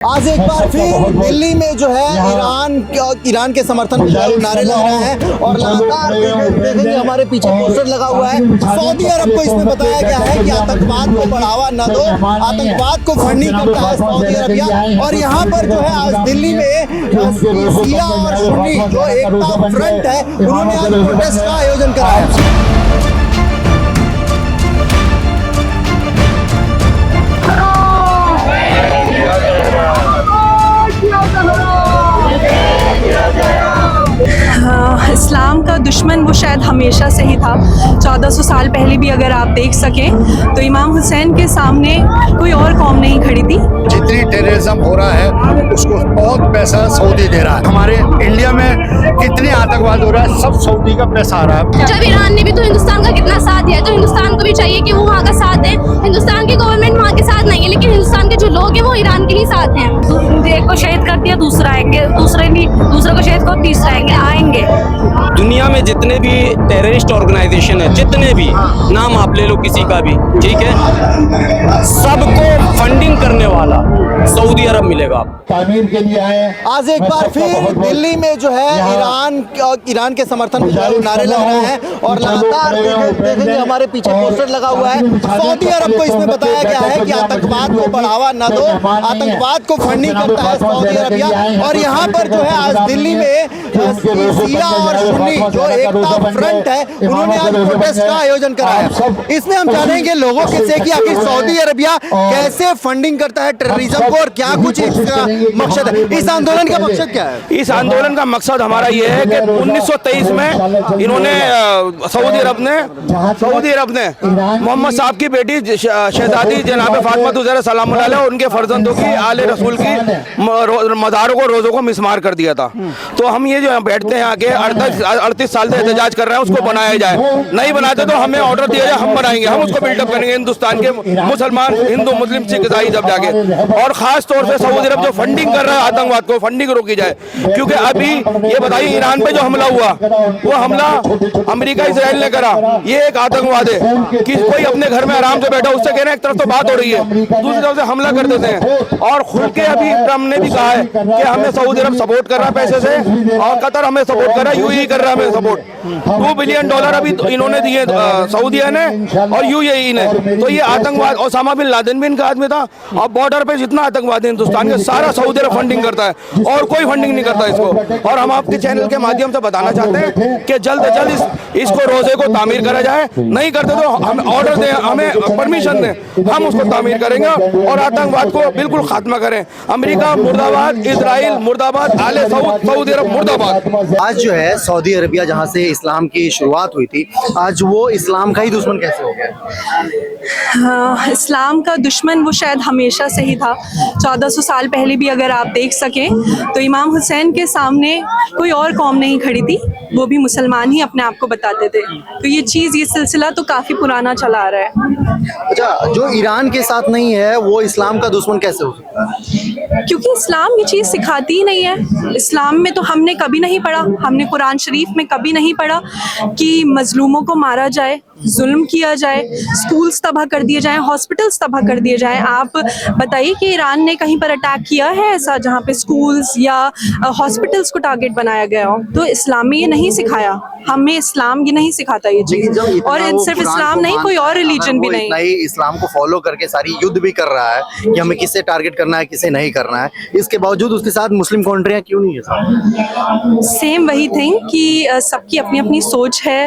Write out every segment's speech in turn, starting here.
आज एक बार फिर दिल्ली में जो है ईरान के समर्थन में नारे लग रहे हैं और लगातार देखेंगे हमारे पीछे पोस्टर लगा हुआ है। सऊदी अरब को इसमें बताया गया है कि आतंकवाद को बढ़ावा न दो, आतंकवाद को फंडिंग करता है सऊदी अरबिया। और यहाँ पर जो है आज दिल्ली में शिया और सुन्नी जो एकता फ्रंट है उन्होंने आज प्रोटेस्ट का आयोजन करा है। इस्लाम का दुश्मन वो शायद हमेशा से ही था। 1400 साल पहले भी अगर आप देख सकें तो इमाम हुसैन के सामने कोई और कौम नहीं खड़ी थी। जितनी टेररिज्म हो रहा है उसको बहुत पैसा सऊदी दे रहा है। हमारे इंडिया में कितने आतंकवाद हो रहा है, सब सऊदी का पैसा आ रहा है। जब ईरान ने भी तो हिंदुस्तान का कितना साथ दिया, तो हिंदुस्तान को भी चाहिए कि वो वहाँ का साथ दे। हिंदुस्तान की गवर्नमेंट वहाँ के साथ नहीं है, लेकिन हिंदुस्तान के जो लोग हैं वो ईरान के ही साथ हैं। एक को शहीद कर दिया, दूसरा आएंगे, दूसरे को शहीद कर, तीसरा आएंगे। दुनिया में जितने भी टेररिस्ट ऑर्गेनाइजेशन है, जितने भी नाम आप ले लो किसी का भी, ठीक है, सबको फंडिंग करने वाला सऊदी अरब मिलेगा। तामीर के लिए आए। आज एक बार फिर दिल्ली में जो है ईरान के समर्थन में नारे लग रहे हैं और लगातार देखेंगे हमारे पीछे पोस्टर लगा हुआ है। सऊदी अरब को इसमें बताया गया है कि आतंकवाद को बढ़ावा न दो, आतंकवाद को फंडिंग करता है सऊदी अरबिया। और यहाँ पर जो है आज दिल्ली में शिया और सुन्नी जो एकता फ्रंट है उन्होंने आज प्रोटेस्ट का आयोजन करा है। इसमें हम जानेंगे लोगों से कि आखिर सऊदी अरबिया कैसे फंडिंग करता है टेररिज्म को और क्या कुछ इसका मकसद है। इस आंदोलन का मकसद क्या है? इस आंदोलन का मकसद हमारा ये है कि 1923 में इन्होंने सऊदी अरब ने मोहम्मद साहब की बेटी शहजादी जनाब फातिमा ज़हरा सलाम अलैहा उनके फर्जंदों की आले रसूल की मज़ारों को रोज़ों को मिसमार कर दिया था। तो हम ये जो बैठते हैं आगे 38 साल से एहतजाज कर रहे हैं उसको बनाया जाए। नहीं बनाते तो हमें ऑर्डर दिया जाए, हम बनाएंगे, हम उसको बिल्डअप करेंगे। हिंदुस्तान के मुसलमान, हिंदू, मुस्लिम, सिख, ईसाई जब जाके, और खास तौर से सऊदी अरब जो फंडिंग कर रहा है आतंकवाद को, फंडिंग रोकी जाए। क्योंकि अभी ये बताइए ईरान पे जो हमला हुआ, वो हमला अमेरिका इजराइल ने करा, ये एक आतंकवाद है कि कोई अपने घर में आराम से बैठा, उससे कह रहे हैं एक तरफ तो बात हो रही है, दूसरी तरफ से हमला कर देते हैं। और खुल के अभी ट्रम्प ने भी कहा है कि हमें सऊदी अरब सपोर्ट कर रहा है पैसे से, और कतर हमें सपोर्ट कर रहा है, यूएई कर रहा है हमें सपोर्ट। $2 बिलियन अभी इन्होंने दिए सऊदीया ने और यूएई ने। तो ये आतंकवाद, ओसामा बिन लादेन भी इनका आदमी था। और बॉर्डर पे जितना आतंकवाद है हिंदुस्तान के, सारा सऊदी अरब फंडिंग करता है और कोई फंडिंग नहीं करता इसको। और हम आपके चैनल के माध्यम से बताना चाहते हैं कि जल्द से जल्द इसको रोजे को तामीर करा जाए। नहीं करते तो हम ऑर्डर दें, हमें परमिशन दें, हम उसको तामीर करेंगे और आतंकवाद को बिल्कुल खात्मा करें। अमेरिका मुर्दाबाद, इजराइल मुर्दाबाद, आले सऊदी अरब मुर्दाबाद। आज जो है सऊदी अरबिया जहाँ से इस्लाम की शुरुआत हुई थी, आज वो इस्लाम का ही दुश्मन कैसे हो गया? इस्लाम का दुश्मन वो शायद हमेशा से ही था। 1400 साल पहले भी अगर आप देख सकें तो इमाम हुसैन के सामने कोई और कौम नहीं खड़ी थी, वो भी मुसलमान ही अपने आप को बताते थे। तो ये चीज़, ये सिलसिला तो काफ़ी पुराना चला आ रहा है। अच्छा, जो ईरान के साथ नहीं है वो इस्लाम का दुश्मन कैसे हो सकता है? क्योंकि इस्लाम ये चीज़ सिखाती ही नहीं है। इस्लाम में तो हमने कभी नहीं पढ़ा, हमने कुरान शरीफ में कभी नहीं पढ़ा कि मजलूमों को मारा जाए, जुल्म किया जाए, स्कूल्स तबाह कर दिए जाएं, हॉस्पिटल्स तबाह कर दिए जाएं। आप बताइए कि ईरान ने कहीं पर अटैक किया है ऐसा जहाँ पे स्कूल्स या हॉस्पिटल्स को टारगेट बनाया गया हो? तो इस्लाम में ये नहीं सिखाया, हमें इस्लाम ये नहीं सिखाता ये चीज़। और सिर्फ इस्लाम नहीं, कोई और रिलीजन भी नहीं। इस्लाम को फॉलो करके सारी युद्ध भी कर रहा है कि हमें किसे टारगेट करना है, किसे नहीं करना है। इसके बावजूद उसके साथ मुस्लिम कंट्रियां क्यों नहीं है? सेम वही थिंग कि सबकी अपनी अपनी सोच है।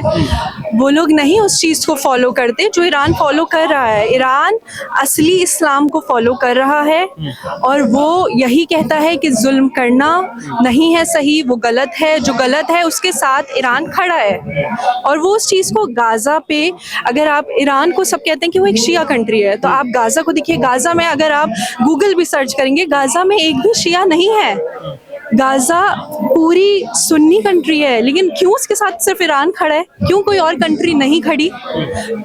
वो लोग नहीं उस चीज़ को फॉलो करते जो ईरान फॉलो कर रहा है। ईरान असली इस्लाम को फॉलो कर रहा है और वो यही कहता है कि जुल्म करना नहीं है सही, वो गलत है। जो गलत है उसके साथ ईरान खड़ा है। और वो उस चीज़ को गाज़ा पे, अगर आप ईरान को सब कहते हैं कि वो एक शिया कंट्री है, तो आप गाज़ा को देखिए। गाज़ा में अगर आप गूगल भी सर्च करेंगे, गाज़ा में एक भी शिया नहीं है। गाज़ा पूरी सुन्नी कंट्री है, लेकिन क्यों उसके साथ सिर्फ ईरान खड़ा है, क्यों कोई और कंट्री नहीं खड़ी?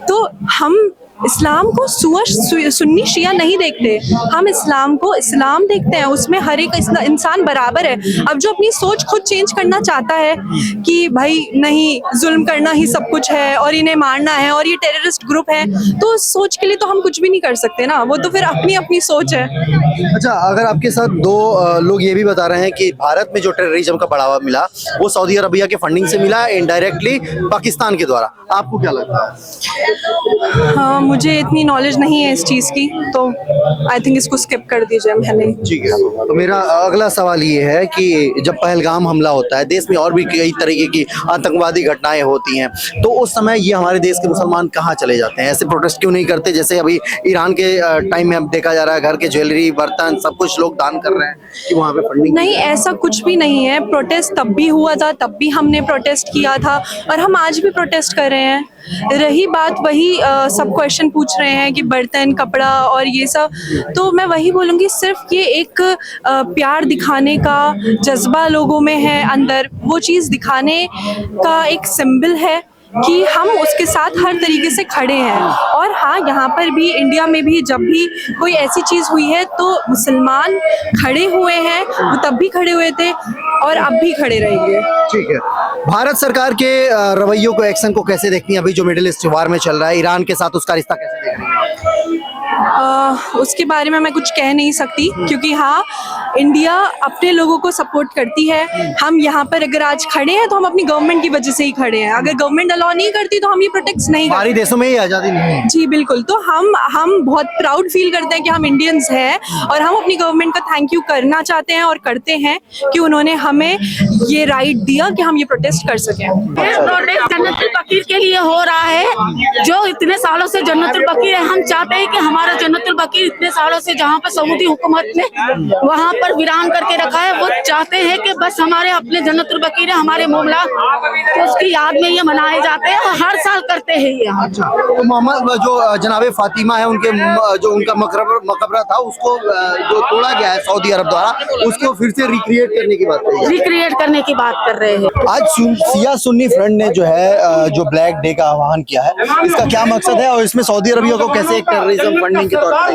तो हम इस्लाम को सुन्नी शिया नहीं देखते, हम इस्लाम को इस्लाम देखते हैं, उसमें हर एक इंसान बराबर है। अब जो अपनी सोच खुद चेंज करना चाहता है कि भाई नहीं जुल्म करना ही सब कुछ है और इन्हें मारना है और ये टेररिस्ट ग्रुप है, तो उस सोच के लिए तो हम कुछ भी नहीं कर सकते ना, वो तो फिर अपनी अपनी सोच है। अच्छा, अगर आपके साथ दो लोग ये भी बता रहे हैं कि भारत में जो टेररिज्म का बढ़ावा मिला वो सऊदी अरबिया के फंडिंग से मिला, इनडायरेक्टली पाकिस्तान के द्वारा, आपको क्या लगता है? हाँ, मुझे इतनी नॉलेज नहीं है इस चीज़ की, तो आई थिंक इसको स्किप कर दीजिए मैंने। ठीक है, तो मेरा अगला सवाल ये है कि जब पहलगाम हमला होता है, देश में और भी कई तरीके की आतंकवादी घटनाएं होती हैं, तो उस समय ये हमारे देश के मुसलमान कहाँ चले जाते हैं? ऐसे प्रोटेस्ट क्यों नहीं करते जैसे अभी ईरान के टाइम में अब देखा जा रहा है, घर के ज्वेलरी बर्तन सब कुछ लोग दान कर रहे हैं कि वहाँ पे फंडिंग? नहीं, ऐसा कुछ भी नहीं है। प्रोटेस्ट तब भी हुआ था, तब भी हमने प्रोटेस्ट किया था और हम आज भी प्रोटेस्ट कर रहे हैं। रही बात वही सब क्वेश्चन पूछ रहे हैं कि बर्तन कपड़ा और ये सब, तो मैं वही बोलूँगी, सिर्फ ये एक प्यार दिखाने का जज्बा लोगों में है अंदर, वो चीज़ दिखाने का एक सिंबल है कि हम उसके साथ हर तरीके से खड़े हैं। और हाँ, यहाँ पर भी इंडिया में भी जब भी कोई ऐसी चीज़ हुई है तो मुसलमान खड़े हुए हैं, वो तब भी खड़े हुए थे और अब भी खड़े रहेंगे। ठीक है, भारत सरकार के रवैयों को, एक्शन को कैसे देखती हैं? अभी जो मिडिल ईस्ट वार में चल रहा है, ईरान के साथ उसका रिश्ता कैसे देख रही हैं? उसके बारे में मैं कुछ कह नहीं सकती, क्योंकि हाँ, इंडिया अपने लोगों को सपोर्ट करती है। हम यहाँ पर अगर आज खड़े हैं तो हम अपनी गवर्नमेंट की वजह से ही खड़े हैं। अगर गवर्नमेंट अलाउ नहीं करती तो हम ये प्रोटेक्ट नहीं बाहरी देशों में ये आज़ादी नहीं है। जी बिल्कुल, तो हम बहुत प्राउड फील करते हैं कि हम इंडियंस हैं और हम अपनी गवर्नमेंट का थैंक यू करना चाहते हैं और करते हैं कि उन्होंने हमें ये राइट दिया कि हम ये प्रोटेस्ट कर सकें। प्रोटेस्ट जन्नतुल बकीर के लिए हो रहा है, जो इतने सालों से जन्नतुल बकीर है। हम चाहते हैं कि हमारा जन्नतुल बकीर इतने सालों से जहाँ पर सऊदी हुकूमत ने वहाँ पर वीरान करके रखा है, वो चाहते हैं कि बस हमारे अपने जन्नतुल बकीर है, हमारे मोमला, तो उसकी याद में ये मनाए जाते हैं और हर साल करते हैं ये। अच्छा, तो मोहम्मद जो जनाबे फातिमा है, उनके जो उनका मकबरा था उसको जो तोड़ा गया है सऊदी अरब द्वारा, उसको फिर से रिक्रिएट करने की बात है, रिक्रिएट करने की बात कर रहे हैं। आज शिया सुन्नी फ्रंट ने जो है जो ब्लैक डे का आह्वान किया है, इसका क्या मकसद है और इसमें सऊदी अरबिया को कैसे एक टेररिज्म फंडिंग के तौर पर?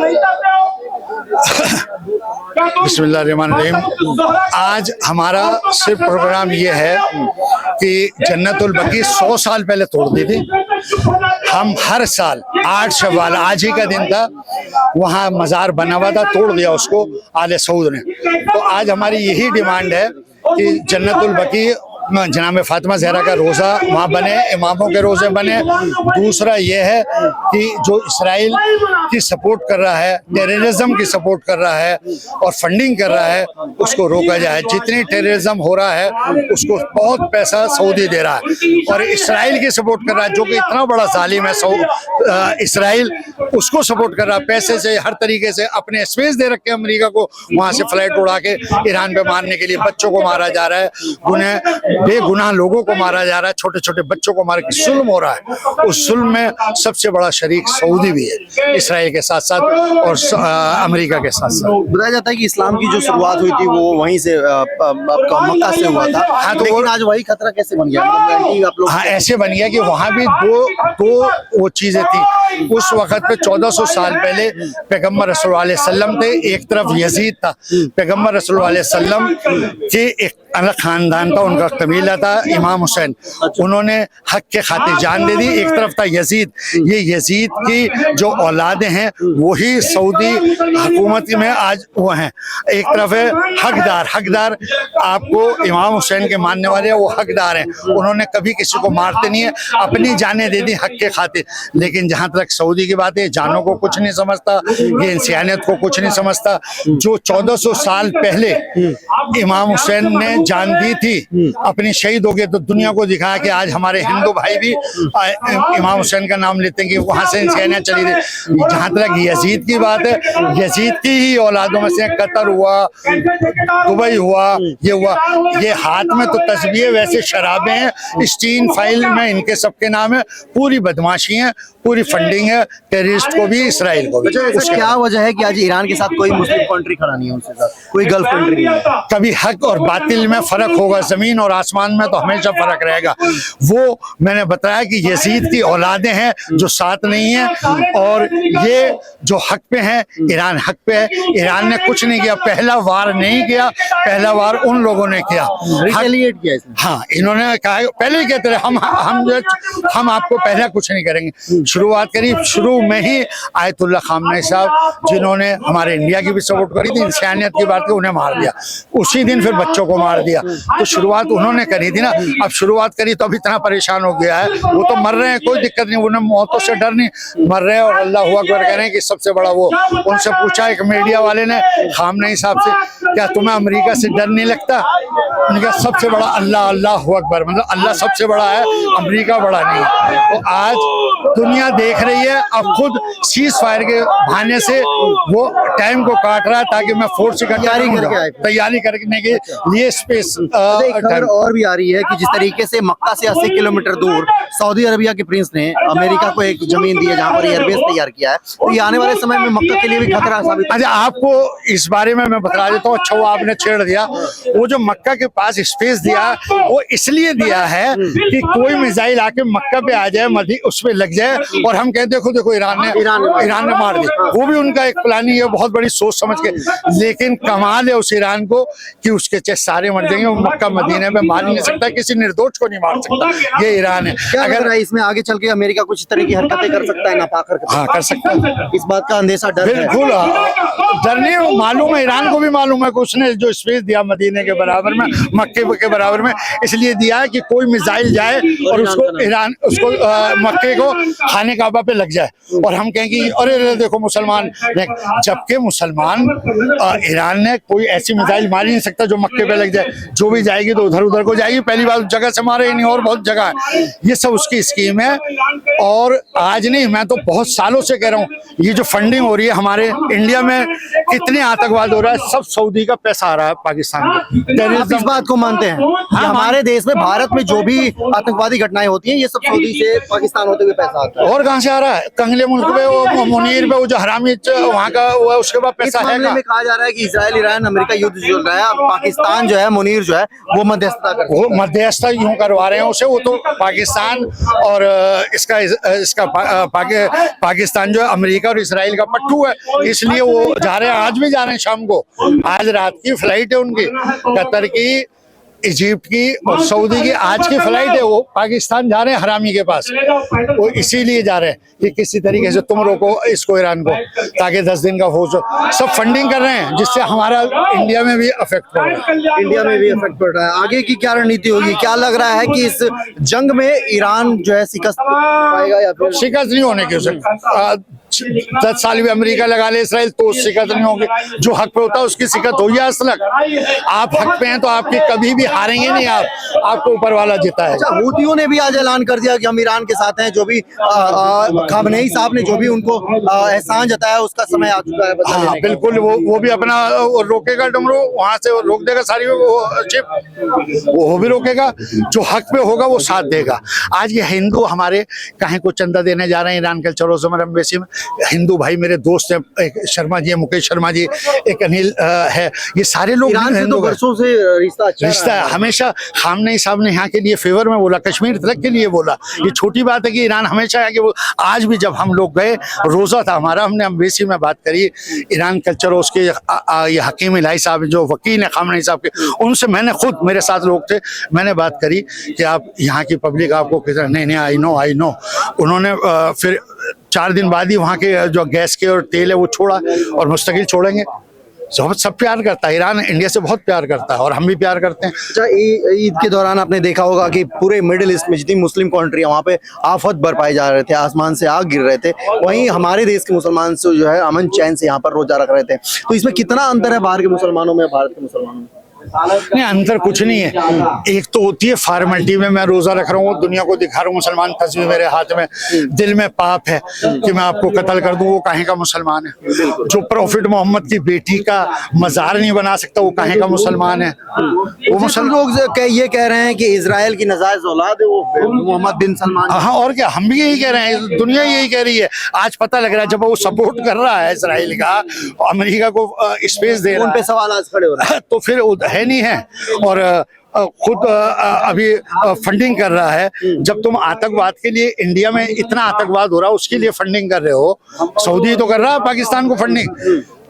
बिस्मिल्लाहिर्रहमानिर्रहीम। आज हमारा सिर्फ प्रोग्राम ये है कि जन्नतुल बकीर 100 साल पहले तोड़ दी थी। हम हर साल 8 शव्वाल, आज ही का दिन था, वहाँ मज़ार बना हुआ था, तोड़ दिया उसको आले सऊद ने। तो आज हमारी यही डिमांड है कि जन्नतुल बकीर जनाब फातिमा ज़हरा का रोज़ा वहाँ बने, इमामों के रोज़े बने। दूसरा ये है कि जो इसराइल की सपोर्ट कर रहा है, टेररिज्म की सपोर्ट कर रहा है और फंडिंग कर रहा है, उसको रोका जाए। जितनी टेररिज्म हो रहा है उसको बहुत पैसा सऊदी दे रहा है और इसराइल की सपोर्ट कर रहा है, जो कि इतना बड़ा जालिम है। इसराइल उसको सपोर्ट कर रहा है पैसे से, हर तरीके से। अपने स्पेस दे रखे अमेरिका को, वहाँ से फ्लाइट उड़ा के ईरान पे मारने के लिए। बच्चों को मारा जा रहा है, बेगुनाह लोगों को मारा जा रहा है, छोटे छोटे बच्चों को मार के जुल्म हो रहा है। उस जुल्म में सबसे बड़ा शरीक सऊदी भी है, इसराइल के साथ साथ और अमेरिका के साथ साथ। बताया जाता है कि इस्लाम की जो शुरुआत हुई थी वो वहीं से मक्का से हुआ था। हाँ, तो लेकिन आज वही खतरा कैसे बन गया? आप लोग हाँ, ऐसे बन गया कि वहाँ भी दो वो चीजें थी। उस वक्त पे 1400 साल पहले पैगम्बर रसूलुल्लाह अलैहि वसल्लम थे, एक तरफ यजीद था। पैगम्बर रसूलुल्लाह अलैहि वसल्लम के एक अलग खानदान था, उनका कबीला था इमाम हुसैन। उन्होंने हक के खातिर जान दे दी। एक तरफ था यजीद, ये यजीद की जो औलादें हैं वही सऊदी हुकूमत में आज वो हैं। एक तरफ है हकदार आपको इमाम हुसैन के मानने वाले हैं, वो हकदार हैं। उन्होंने कभी किसी को मारते नहीं है, अपनी जानें दे दी हक के खातिर। लेकिन जहाँ तक सऊदी की बात है, जानों को कुछ नहीं समझता, ये इंसानियत को कुछ नहीं समझता। जो 1400 साल पहले इमाम हुसैन ने जान दी थी, अपनी शहीद हो गए, तो दुनिया को दिखाया कि आज हमारे हिंदू भाई भी इमाम हुसैन का नाम लेते हैं कि वहाँ से इंसानियत चली थी। जहाँ तक यजीद की बात है, यजीद की ही औलादों में से कतर हुआ, दुबई हुआ, ये हुआ। ये हाथ में तो तस्बीहें, वैसे शराबें हैं, स्टीन फाइल में इनके सबके नाम है। पूरी बदमाशी है, पूरी फंडिंग है, टेररिस्ट को भी, इसराइल को भी। उसकी क्या वजह है कि आज ईरान के साथ कोई मुस्लिम कंट्री खड़ा नहीं है, उनके साथ कोई गल्फ कंट्री नहीं है? कभी हक और बातिल में फर्क होगा, जमीन और आसमान में तो हमेशा फर्क रहेगा। वो मैंने बताया कि यजीद की औलादें हैं जो साथ नहीं है, और ये जो हक पे है, ईरान हक पे है। ईरान ने कुछ नहीं किया, पहला वार नहीं किया, पहला वार उन लोगों ने किया, रिटेलिएट किया इसने। हाँ, इन्होंने कहा, पहले ही कहते रहे हम आपको पहला कुछ नहीं करेंगे। शुरुआत करी, शुरू में ही आयतुल्लाह खामनेई साहब, जिन्होंने हमारे इंडिया की भी सपोर्ट करी थी, इंसानियत की बात की, उन्हें मार दिया उसी दिन, फिर बच्चों को मार दिया। तो शुरुआत उन्होंने करी थी ना, अब शुरुआत करी तो अब इतना परेशान हो गया है। वो तो मर रहे हैं, कोई दिक्कत नहीं, उन्हें मौतों से डर नहीं, मर रहे हैं और अल्लाह हू अकबर कह रहे हैं कि सबसे बड़ा वो। उनसे पूछा एक मीडिया वाले ने खामनेई साहब से, क्या तुम्हें अमेरिका से डर नहीं लगता? उनका सबसे बड़ा अल्लाह, अल्लाह हू अकबर, मतलब अल्लाह सबसे बड़ा है, अमेरिका बड़ा नहीं है। तो आज दुनिया देख रही है, अब खुद सीज फायर के बहाने से वो टाइम को काट रहा है ताकि मैं फोर्स की तैयारी करने के लिए स्पेस। खबर और भी आ रही है कि जिस तरीके से मक्का से 80 किलोमीटर दूर सऊदी अरबिया के प्रिंस ने अमेरिका को एक जमीन दी है जहां पर एयरबेस तैयार किया है, तो ये आने वाले समय में मक्का के लिए भी खतरा साबित। अच्छा, आपको इस बारे में मैं बता देता हूँ। अच्छा, वो आपने छेड़ दिया। वो जो मक्का के पास स्पेस दिया, वो इसलिए दिया है कि कोई मिसाइल आके मक्का पे आ जाए, उस पे लग जाए और हम कहते देखो देखो ईरान ने मार दी। वो भी उनका एक प्लानिंग है, बहुत बड़ी सोच समझ के। लेकिन कमाल है उस ईरान को कि उसके चाहे सारे मर जाएंगे, वो मक्का मदीने में मार नहीं सकता, किसी निर्दोष को नहीं मार सकता। ये ईरान है। अगर इसमें आगे चल के अमेरिका कुछ तरह की हरकतें कर सकता है, नापाक हरकतें? हाँ, कर सकता है। इस बात का अंदेशा, डर है? बिल्कुल डर नहीं, मालूम है, ईरान को भी मालूम है कि उसने जो स्पेस दिया मदीने के बराबर में, मक्के के बराबर में, इसलिए दिया है कि कोई मिसाइल जाए और उसको मक्के को खाने काबा पे लग जाए और हम कहें कि अरे देखो मुसलमान। जबकि मुसलमान, ईरान ने कोई ऐसी मिसाइल मार ही नहीं सकता जो मक्के पे लग जाए। जो भी जाएगी तो उधर उधर को जाएगी, पहली बार उस जगह से मारे ही नहीं, और बहुत जगह है। ये सब उसकी स्कीम है। और आज नहीं, मैं तो बहुत सालों से कह रहा हूँ, ये जो फंडिंग हो रही है हमारे इंडिया में, कितने आतंकवाद हो रहा है, सब सऊदी का पैसा आ रहा है पाकिस्तान में। आप इस बात को मानते हैं कि हमारे देश में, भारत में जो भी आतंकवादी घटनाएं होती हैं, ये सब सऊदी से पाकिस्तान होते हुए पैसा आता है? और कहाँ से आ रहा है? कंगले मुल्क पे वो मुनीर पे वो जो हरामी वहाँ का वो है, उसके बाद पैसा है। में कहा जा रहा है कि इजराइल ईरान अमेरिका युद्ध चल रहा है, पाकिस्तान जो है, मुनीर जो है, वो मध्यस्थता यूं करवा रहे हैं उसे। वो तो पाकिस्तान और इसका पाकिस्तान जो है अमेरिका और इसराइल का पट्टू है, इसलिए वो जा रहे हैं। आज भी जा रहे हैं, शाम को, आज रात की फ्लाइट है उनकी, कतर की, इजिप्ट की और सऊदी की आज की फ्लाइट है। वो पाकिस्तान जा रहे हैं हरामी के पास, वो इसीलिए जा रहे हैं कि किसी तरीके से तुम रोको इसको, ईरान को, ताकि 10 दिन का हो। सब फंडिंग कर रहे हैं जिससे हमारा इंडिया में भी अफेक्ट पड़ रहा है। इंडिया में भी अफेक्ट पड़ रहा है। आगे की क्या रणनीति होगी? क्या लग रहा है कि इस जंग में ईरान जो है शिकस्त पाएगा या फिर? शिकस्त नहीं होने की उसे 10 साल भी अमेरिका लगा ले इसराइल तो शिकस्त नहीं होगी। जो हक पे होता है उसकी शिकस्त हुई है। असलक आप हक पे हैं तो आपकी कभी भी हारेंगे नहीं, आपको ऊपर वाला जीता है। अच्छा, हूतियों ने भी आज ऐलान कर दिया कि हम ईरान के साथ हैं। जो भी खामनेई साहब ने जो भी उनको एहसान जताया, उसका समय आ चुका है। हाँ, बिल्कुल, वो भी अपना रोकेगा डमरू, वहां से रोक देगा सारी चिप, वो भी रोकेगा। जो हक पे होगा वो साथ देगा। आज ये हिंदू हमारे काहे को चंदा देने जा रहे हैं ईरान कल्चर समर एम्बेसी में। हिंदू भाई मेरे दोस्त हैं, एक शर्मा जी है, मुकेश शर्मा जी, एक अनिल है, ये सारे लोग हिंदू वर्षों से रिश्ता है। हमेशा खामनेई साहब ने यहाँ के लिए फेवर में बोला, कश्मीर तक के लिए बोला। ये छोटी बात है कि ईरान हमेशा आगे आज भी जब हम लोग गए, रोजा था हमारा, हमने एम्बेसी में बात करी ईरान कल्चर, उसके ये हकीम इलाही साहब जो वकील है खामनेई साहब के, उनसे मैंने खुद, मेरे साथ लोग थे, मैंने बात करी कि आप यहाँ की पब्लिक आपको कितना, नहीं आई नो। उन्होंने फिर 4 दिन बाद ही वहाँ के जो गैस के और तेल है वो छोड़ा और मुस्तकिल छोड़ेंगे। सब प्यार करता है, ईरान इंडिया से बहुत प्यार करता है और हम भी प्यार करते हैं। अच्छा, ईद के दौरान आपने देखा होगा कि पूरे मिडिल ईस्ट में जितनी मुस्लिम कंट्री है वहाँ पे आफत बरपाए जा रहे थे, आसमान से आग गिर रहे थे। वहीं हमारे देश के मुसलमान से जो है अमन चैन से यहाँ पर रोजा रख रहे थे। तो इसमें कितना अंतर है बाहर के मुसलमानों में, भारत के मुसलमानों में? नहीं, अंतर कुछ नहीं है। एक तो होती है फॉर्मेलिटी में, मैं रोजा रख रहा हूँ, दुनिया को दिखा रहा हूँ मुसलमान, तस्वीर मेरे हाथ में, दिल में पाप है कि मैं आपको कत्ल कर दूं, वो काहे का मुसलमान है? जो प्रॉफिट मोहम्मद की बेटी का मजार नहीं बना सकता, वो काहे का मुसलमान है? वो मुसलमान लोग ये कह रहे हैं कि इजराइल की नाजायज औलाद है वो मोहम्मद बिन सलमान। हाँ, और क्या, हम भी यही कह रहे हैं, दुनिया यही कह रही है। आज पता लग रहा है जब वो सपोर्ट कर रहा है इसराइल का, अमेरिका को स्पेस दे रहा है, उन पे सवाल आज खड़े हो रहे हैं। तो फिर है नहीं है और खुद अभी फंडिंग कर रहा है। जब तुम आतंकवाद के लिए इंडिया में इतना आतंकवाद हो रहा है उसके लिए फंडिंग कर रहे हो, सऊदी तो कर रहा है पाकिस्तान को फंडिंग,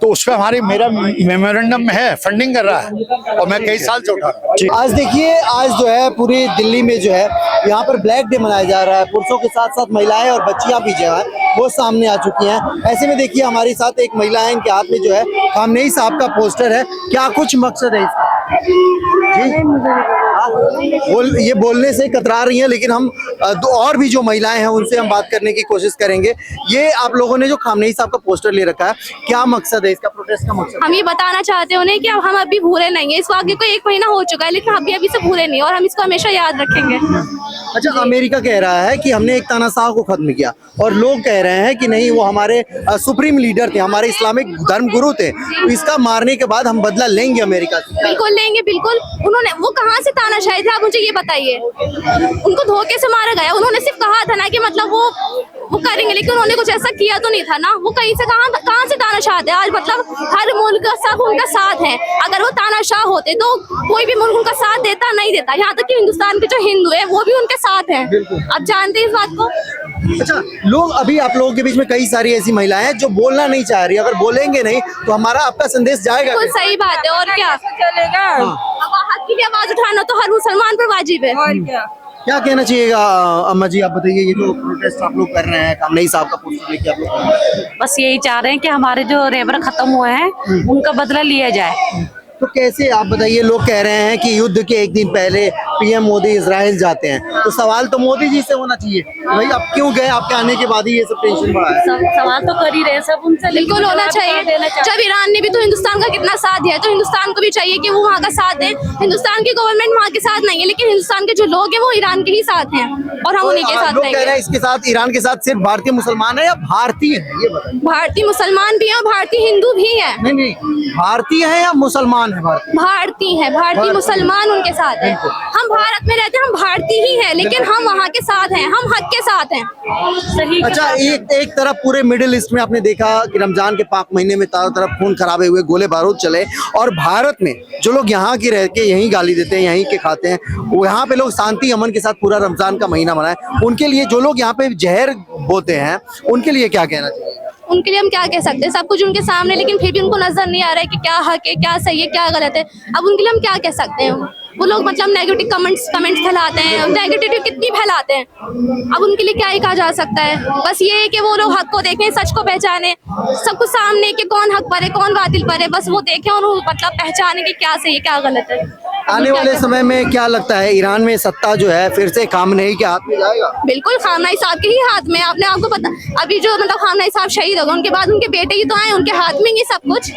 तो उस पर हमारे मेरा मेमोरेंडम में है, फंडिंग कर रहा है और मैं कई साल से उठा रहा हूं। आज देखिए, आज जो है पूरी दिल्ली में जो है यहाँ पर ब्लैक डे मनाया जा रहा है। पुरुषों के साथ साथ महिलाएं और बच्चियां भी जो है वो सामने आ चुकी हैं। ऐसे में देखिए हमारे साथ एक महिला है, इनके हाथ में जो है खामनेई साहब का पोस्टर है। क्या कुछ मकसद है इसका? जी ये बोलने से कतरा रही हैं, लेकिन हम दो और भी जो महिलाएं हैं उनसे हम बात करने की कोशिश करेंगे। ये आप लोगों ने जो खामनेई साहब का पोस्टर ले रखा है, क्या मकसद है इसका, प्रोटेस्ट का मकसद? हम ये बताना चाहते हैं उन्हें कि हम अभी भूले नहीं है। इस वाक्य को 1 महीना हो चुका है, लेकिन हम अभी से भूले नहीं और हम इसको हमेशा याद रखेंगे। अच्छा, अमेरिका कह रहा है कि हमने एक तानाशाह को खत्म किया और लोग कह रहे हैं कि नहीं, वो हमारे सुप्रीम लीडर थे, हमारे इस्लामिक धर्म गुरु थे, तो इसका मारने के बाद हम बदला लेंगे अमेरिका से। बिल्कुल लेंगे, बिल्कुल। उन्होंने वो कहाँ से तानाशाही थे, आप मुझे ये बताइए। उनको धोखे से मारा गया। उन्होंने सिर्फ कहा था ना कि मतलब वो करेंगे, लेकिन उन्होंने कुछ ऐसा किया तो नहीं था ना। वो कहीं से कहाँ से तानाशाह थे। आज मतलब हर मुल्क सब उनका साथ है। अगर वो तानाशाह होते तो कोई भी मुल्क उनका साथ देता नहीं देता। यहाँ तक कि हिंदुस्तान के जो हिंदू है वो भी उनके साथ हैं। आप जानते हैं इस बात को। अच्छा, लोग अभी आप लोगों के बीच में कई सारी ऐसी महिलाएं हैं जो बोलना नहीं चाह रही। अगर बोलेंगे नहीं तो हमारा आपका संदेश जाएगा। बिल्कुल सही बात है। और क्या चलेगा? हक की आवाज उठाना तो हर मुसलमान पर वाजिब है। और क्या? क्या कहना चाहिएगा अम्मा जी, आप बताइए। ये जो प्रोटेस्ट आप लोग कर रहे हैं, खामनेई साहब का पोस्टर लेके आप लोग, बस यही चाह रहे हैं कि हमारे जो रेबर खत्म हुए हैं उनका बदला लिया जाए। तो कैसे, आप बताइए। लोग कह रहे हैं कि युद्ध के एक दिन पहले पीएम मोदी इजराइल जाते हैं, तो सवाल तो मोदी जी से होना चाहिए, भाई अब क्यों गए, आपके आने के बाद ही ये सब टेंशन बढ़ा है। सवाल तो कर ही रहे सब उनसे, बिल्कुल होना चाहिए। जब ईरान ने भी तो हिंदुस्तान का कितना साथ दिया है, तो हिंदुस्तान को भी चाहिए कि वो वहाँ का साथ दे। हिंदुस्तान की गवर्नमेंट वहाँ के साथ नहीं है, लेकिन हिंदुस्तान के जो लोग हैं वो ईरान के ही साथ हैं और हम उन्हीं के साथ लोग कह रहे हैं रहेंगे। इसके साथ, ईरान के साथ सिर्फ भारतीय मुसलमान है या भारतीय है, ये बताइए। भारतीय मुसलमान भी है और भारतीय हिंदू भी है। नहीं, भारतीय है या मुसलमान है? भारतीय है, भारतीय मुसलमान उनके साथ है। हम भारत में रहते हैं, हम भारतीय ही हैं, लेकिन हम वहाँ के साथ हैं, हम हक के साथ हैं। सही। अच्छा, एक तरफ पूरे मिडिल ईस्ट में आपने देखा कि रमजान के पाक महीने में चारों तरफ खून खराबे हुए, गोले बारूद चले, और भारत में जो लोग यहाँ के रह के यहीं गाली देते हैं, यहीं के खाते हैं, वो यहाँ पे लोग शांति अमन के साथ पूरा रमजान का महीना मनाए, उनके लिए जो लोग यहाँ पे जहर बोते हैं उनके लिए क्या कहना चाहिए? उनके लिए हम क्या कह सकते हैं, सब कुछ उनके सामने, लेकिन फिर भी उनको नजर नहीं आ रहा है कि क्या हक है, क्या सही है, क्या गलत है। अब उनके लिए हम क्या कह सकते हैं। वो लोग मतलब नेगेटिव कमेंट्स फैलाते हैं, नेगेटिविटी कितनी फैलाते हैं। अब उनके लिए क्या ही कहा जा सकता है। बस ये है कि वो लोग हक को देखें, सच को पहचाने, सब कुछ सामने कि कौन हक पर है, कौन बातिल पर है, बस वो देखें और वो मतलब पहचाने कि क्या सही है, क्या गलत है। आने वाले समय में क्या लगता है, ईरान में सत्ता जो है फिर से खामनेई के हाथ में जाएगा? बिल्कुल खामनेई साहब के ही हाथ में। आपने आपको पता, अभी जो मतलब खामनेई साहब शहीद हो गए, उनके बाद उनके बेटे ही तो आए, उनके हाथ में ये सब कुछ।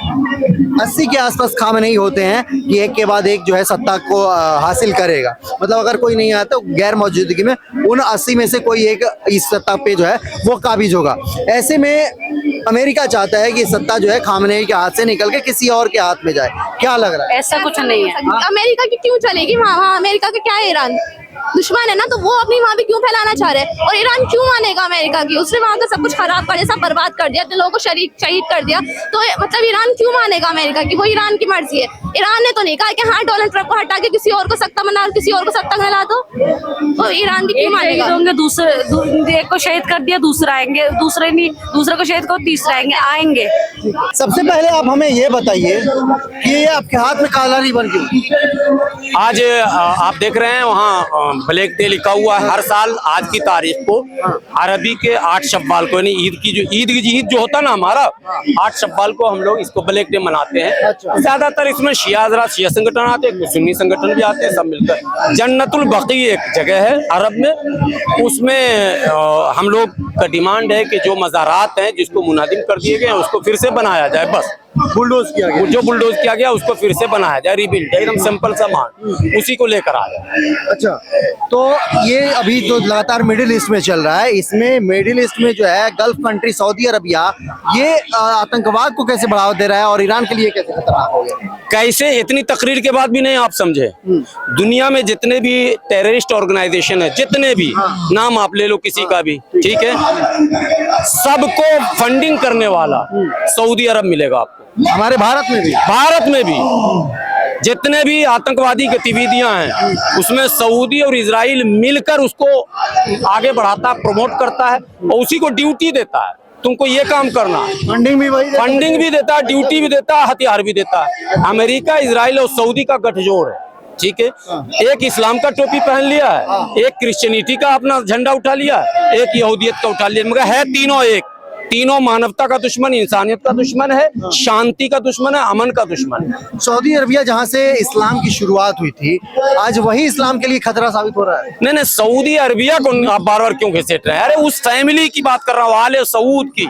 80 के आसपास खामनेई होते हैं कि एक के बाद एक जो है सत्ता को हासिल करेगा। मतलब अगर कोई नहीं आता तो गैर मौजूदगी में उन 80 में से कोई एक इस सत्ता पे जो है वो काबिज होगा। ऐसे में अमेरिका चाहता है कि सत्ता जो है खामनेई के हाथ से निकल के किसी और के हाथ में जाए। क्या लग रहा है? ऐसा कुछ नहीं है। अमेरिका की क्यों चलेगी वहाँ? अमेरिका का क्या है, ईरान दुश्मन है ना, तो वो अपनी वहाँ भी क्यों फैलाना चाह रहे हैं। और ईरान क्यों मानेगा अमेरिका की? उसने वहाँ का सब कुछ खराब कर दिया, सब बर्बाद कर दिया, तो लोगों को शहीद कर दिया, तो मतलब ईरान क्यों मानेगा अमेरिका की? वो ईरान की मर्जी है। ईरान ने तो नहीं कहा कि हाँ डोनाल्ड ट्रंप को हटा के किसी और को सत्ता बना, किसी और को सत्ता में ला दो, तो ईरान की क्यों मानेगा? दूसरे एक को शहीद कर दिया, दूसरा आएंगे, दूसरे को शहीद को तीसरा आएंगे। सबसे पहले आप हमें ये बताइए कि ये आपके हाथ में काला रिबन क्यों? आज आप देख रहे हैं वहाँ ब्लैक डे लिखा हुआ है। हर साल आज की तारीख को अरबी के 8 शव्वाल को, यानी ईद जो होता है ना हमारा, 8 शव्वाल को हम लोग इसको ब्लैक डे मनाते हैं। ज्यादातर इसमें शिया संगठन आते हैं, कुछ सुन्नी संगठन भी आते हैं, सब मिलकर। जन्नतुल बकी एक जगह है अरब में, उसमें हम लोग का डिमांड है कि जो मज़ारात हैं जिसको मुनादिम कर दिए गए हैं उसको फिर से बनाया जाए। बस बुलडोज किया गया, जो बुलडोज किया गया उसको फिर से बनाया जाए, रिबिल्ड, एकदम सिंपल सा मान, उसी को लेकर आ जाए। अच्छा, तो ये अभी जो लगातार मिडिल ईस्ट में चल रहा है, इसमें मिडिल ईस्ट में जो है गल्फ कंट्री सऊदी अरबिया, ये आतंकवाद को कैसे बढ़ावा दे रहा है और ईरान के लिए कैसे खतरनाक हो गया? कैसे? इतनी तकरीर के बाद भी नहीं आप समझे। दुनिया में जितने भी टेररिस्ट ऑर्गेनाइजेशन है, जितने भी नाम आप ले लो किसी का भी, ठीक है, सबको फंडिंग करने वाला सऊदी अरब मिलेगा आपको। हमारे भारत में भी? भारत में भी जितने भी आतंकवादी गतिविधियां हैं उसमें सऊदी और इजराइल मिलकर उसको आगे बढ़ाता, प्रमोट करता है और उसी को ड्यूटी देता है, तुमको ये काम करना। फंडिंग भी वही फंडिंग भी देता है, ड्यूटी भी देता है, हथियार भी देता है। अमेरिका, इजराइल और सऊदी का गठजोड़ है, ठीक है। एक इस्लाम का टोपी पहन लिया है, एक क्रिश्चियनिटी का अपना झंडा उठा लिया, एक यहूदियत का उठा लिया, मगर है तीनों एक, तीनों मानवता का दुश्मन, इंसानियत का दुश्मन है, शांति का दुश्मन है, अमन का दुश्मन है। सऊदी अरबिया जहाँ से इस्लाम की शुरुआत हुई थी, आज वही इस्लाम के लिए खतरा साबित हो रहा है। नहीं, सऊदी अरबिया को आप बार बार क्यों घसीट रहे हैं? अरे उस फैमिली की बात कर रहा हूँ, आले सऊद की,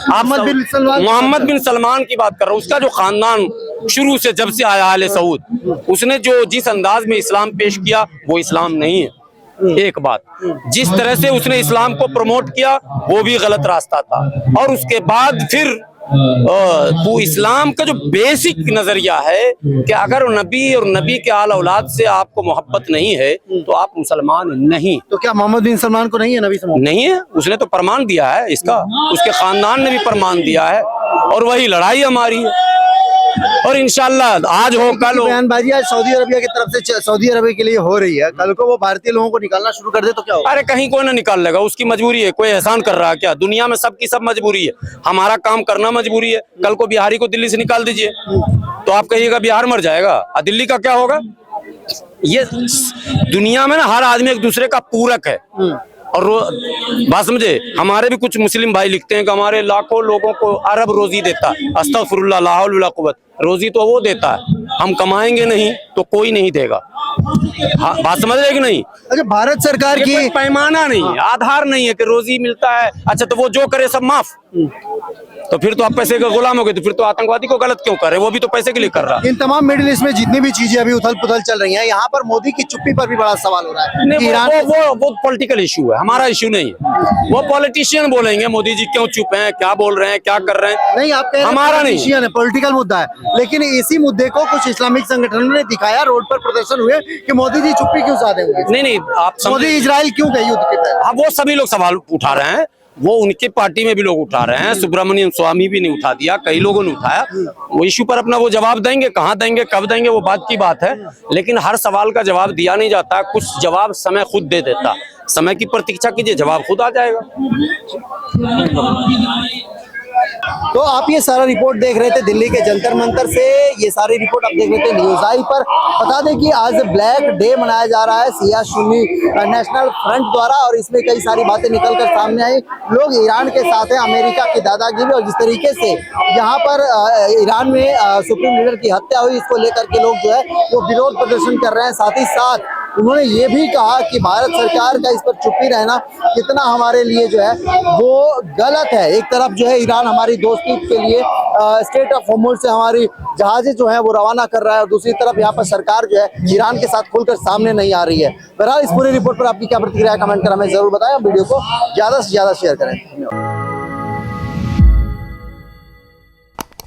मोहम्मद बिन सलमान की बात कर रहा हूँ। उसका जो खानदान शुरू से जब से आया आले सऊद, उसने जो जिस अंदाज में इस्लाम पेश किया वो इस्लाम नहीं है। एक बात, जिस तरह से उसने इस्लाम को प्रमोट किया वो भी गलत रास्ता था। और उसके बाद फिर वो इस्लाम का जो बेसिक नजरिया है कि अगर नबी और नबी के आल औलाद से आपको मोहब्बत नहीं है तो आप मुसलमान नहीं। तो क्या मोहम्मद बिन सलमान को नहीं है नबी से? नहीं है, उसने तो प्रमाण दिया है इसका, उसके खानदान ने भी प्रमाण दिया है और वही लड़ाई हमारी है। और इंशाल्लाह आज हो कल हो, बयानबाजी आज सऊदी अरबिया की तरफ से सऊदी अरबिया के लिए हो रही है, कल को वो भारतीय लोगों को निकालना शुरू कर दे तो क्या होगा? अरे कहीं कोई ना निकाल लेगा, उसकी मजबूरी है। कोई एहसान कर रहा है क्या? दुनिया में सबकी सब मजबूरी है, हमारा काम करना मजबूरी है। कल को बिहारी को दिल्ली से निकाल दीजिए तो आप कहिएगा बिहार मर जाएगा, और दिल्ली का क्या होगा? ये दुनिया में ना हर आदमी एक दूसरे का पूरक है। और बात समझे, हमारे भी कुछ मुस्लिम भाई लिखते हैं कि हमारे लाखों लोगों को अरब रोजी देता है, अस्तगफिरुल्लाह, ला हौल वला कुव्वत, रोजी तो वो देता है, हम कमाएंगे नहीं तो कोई नहीं देगा। हाँ, बात समझ रहे कि नहीं? अच्छा, भारत सरकार की पैमाना नहीं, आधार नहीं है कि रोजी मिलता है, अच्छा तो वो जो करे सब माफ, तो फिर तो आप पैसे के गुलाम हो गए, तो फिर तो आतंकवादी को गलत क्यों कर रहे? वो भी तो पैसे के लिए कर रहा है। इन तमाम मिडिल ईस्ट में जितनी भी चीजें अभी उथल पुथल चल रही हैं, यहाँ पर मोदी की चुप्पी पर भी बड़ा सवाल हो रहा है। नहीं, वो पॉलिटिकल इशू है, हमारा इशू नहीं है। वो पॉलिटिशियन बोलेंगे मोदी जी क्यों चुप हैं, क्या बोल रहे हैं, क्या कर रहे हैं। नहीं, आप कह रहे हैं हमारा नहीं है, पॉलिटिकल मुद्दा है। लेकिन इसी मुद्दे को कुछ इस्लामिक संगठनों ने दिखाया, रोड पर प्रदर्शन हुए कि मोदी जी चुप्पी क्यों साधे हुए। नहीं, आप मोदी इजराइल क्यों गए युद्ध के तहत? हाँ, वो सभी लोग सवाल उठा रहे हैं, वो उनके पार्टी में भी लोग उठा रहे हैं, सुब्रमण्यम स्वामी भी नहीं उठा दिया, कई लोगों ने उठाया। वो इशू पर अपना वो जवाब देंगे, कहाँ देंगे, कब देंगे, वो बात की बात है। लेकिन हर सवाल का जवाब दिया नहीं जाता, कुछ जवाब समय खुद दे देता। समय की प्रतीक्षा कीजिए, जवाब खुद आ जाएगा। तो आप ये सारा रिपोर्ट देख रहे थे दिल्ली के जंतर मंतर से, ये सारी रिपोर्ट आप देख रहे थे न्यूज़ आई पर। बता दें कि आज ब्लैक डे मनाया जा रहा है सिया सुन्नी नेशनल फ्रंट द्वारा, और इसमें कई सारी बातें निकल कर सामने आई। लोग ईरान के साथ हैं, अमेरिका की दादागिरी और जिस तरीके से यहाँ पर ईरान में सुप्रीम लीडर की हत्या हुई, इसको लेकर के लोग जो है वो विरोध प्रदर्शन कर रहे हैं। साथ ही साथ उन्होंने ये भी कहा कि भारत सरकार का इस पर चुप्पी रहना कितना हमारे लिए जो है वो गलत है। एक तरफ जो है ईरान हमारी दोस्ती के लिए स्टेट ऑफ होर्मुज़ से हमारी जहाजें जो है वो रवाना कर रहा है, और दूसरी तरफ यहाँ पर सरकार जो है ईरान के साथ खुलकर सामने नहीं आ रही है। बहरहाल इस पूरी रिपोर्ट पर आपकी क्या प्रतिक्रिया, कमेंट कर हमें जरूर बताएं। वीडियो को ज़्यादा से ज़्यादा शेयर करें।